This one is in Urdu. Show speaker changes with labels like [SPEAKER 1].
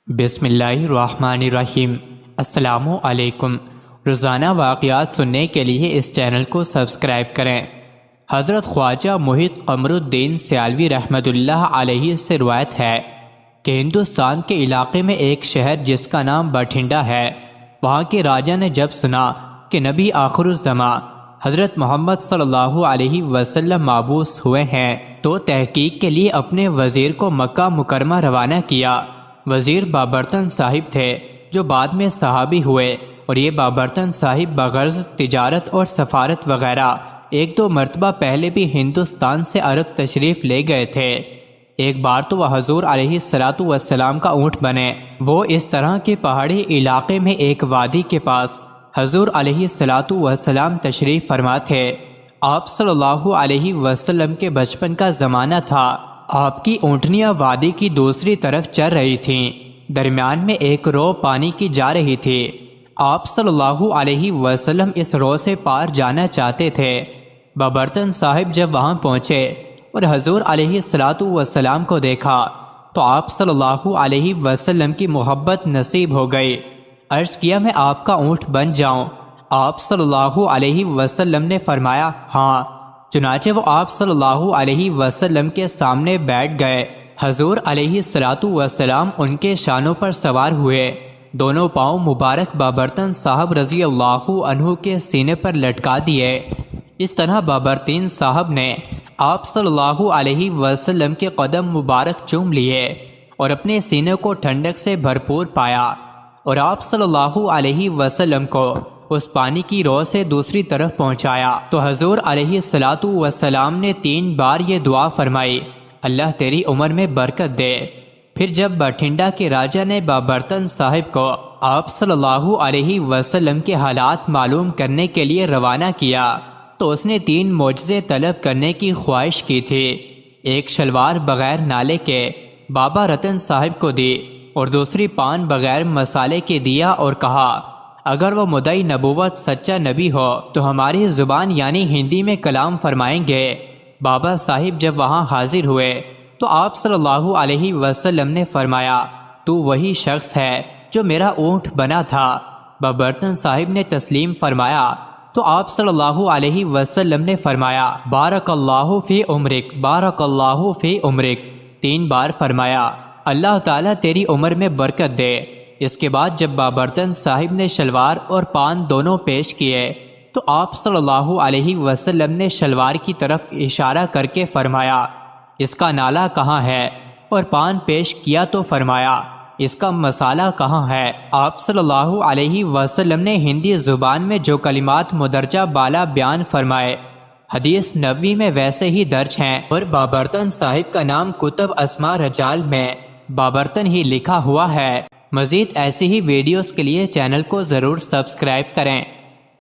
[SPEAKER 1] بسم اللہ الرحمن الرحیم۔ السلام علیکم۔ روزانہ واقعات سننے کے لیے اس چینل کو سبسکرائب کریں۔ حضرت خواجہ محیط قمر الدین سیالوی رحمۃ اللہ علیہ سے روایت ہے کہ ہندوستان کے علاقے میں ایک شہر جس کا نام بٹھنڈا ہے، وہاں کے راجا نے جب سنا کہ نبی آخر الزماں حضرت محمد صلی اللہ علیہ وسلم مبعوث ہوئے ہیں تو تحقیق کے لیے اپنے وزیر کو مکہ مکرمہ روانہ کیا۔ وزیر بابرطن صاحب تھے جو بعد میں صحابی ہوئے، اور یہ بابرطن صاحب بغرض تجارت اور سفارت وغیرہ ایک دو مرتبہ پہلے بھی ہندوستان سے عرب تشریف لے گئے تھے۔ ایک بار تو وہ حضور علیہ السلام کا اونٹ بنے۔ وہ اس طرح کے پہاڑی علاقے میں ایک وادی کے پاس حضور علیہ السلام تشریف فرما تھے۔ آپ صلی اللہ علیہ وسلم کے بچپن کا زمانہ تھا۔ آپ کی اونٹنیاں وادی کی دوسری طرف چر رہی تھیں، درمیان میں ایک رو پانی کی جا رہی تھی۔ آپ صلی اللہ علیہ وسلم اس رو سے پار جانا چاہتے تھے۔ بابرطن صاحب جب وہاں پہنچے اور حضور علیہ السلام کو دیکھا تو آپ صلی اللہ علیہ وسلم کی محبت نصیب ہو گئی۔ عرض کیا، میں آپ کا اونٹ بن جاؤں؟ آپ صلی اللہ علیہ وسلم نے فرمایا، ہاں۔ چنانچہ وہ آپ صلی اللہ علیہ وسلم کے سامنے بیٹھ گئے۔ حضور علیہ السلام ان کے شانوں پر سوار ہوئے، دونوں پاؤں مبارک بابرطن صاحب رضی اللہ عنہ کے سینے پر لٹکا دیے۔ اس طرح بابرطین صاحب نے آپ صلی اللہ علیہ وسلم کے قدم مبارک چوم لیے اور اپنے سینے کو ٹھنڈک سے بھرپور پایا، اور آپ صلی اللہ علیہ وسلم کو اس پانی کی رو سے دوسری طرف پہنچایا تو حضور علیہ السلام نے 3 بار یہ دعا فرمائی، اللہ تیری عمر میں برکت دے۔ پھر جب بٹھنڈا کے راجا نے بابرطن صاحب کو آپ صلی اللہ علیہ وسلم کے حالات معلوم کرنے کے لیے روانہ کیا تو اس نے 3 معجزے طلب کرنے کی خواہش کی تھی۔ ایک شلوار بغیر نالے کے بابا رتن صاحب کو دی، اور دوسری پان بغیر مسالے کے دیا، اور کہا اگر وہ مدعی نبوت سچا نبی ہو تو ہماری زبان یعنی ہندی میں کلام فرمائیں گے۔ بابا صاحب جب وہاں حاضر ہوئے تو آپ صلی اللہ علیہ وسلم نے فرمایا، تو وہی شخص ہے جو میرا اونٹ بنا تھا۔ بابرطن صاحب نے تسلیم فرمایا تو آپ صلی اللہ علیہ وسلم نے فرمایا، بارک اللہ فی عمرک، بارک اللہ فی عمرک، 3 بار فرمایا، اللہ تعالیٰ تیری عمر میں برکت دے۔ اس کے بعد جب بابرطن صاحب نے شلوار اور پان دونوں پیش کیے تو آپ صلی اللہ علیہ وسلم نے شلوار کی طرف اشارہ کر کے فرمایا، اس کا نالا کہاں ہے؟ اور پان پیش کیا تو فرمایا، اس کا مسالہ کہاں ہے؟ آپ صلی اللہ علیہ وسلم نے ہندی زبان میں جو کلمات مدرجہ بالا بیان فرمائے حدیث نبوی میں ویسے ہی درج ہیں، اور بابرطن صاحب کا نام کتب اسماء رجال میں بابرطن ہی لکھا ہوا ہے۔ مزید ایسی ہی ویڈیوز کے لیے چینل کو ضرور سبسکرائب کریں۔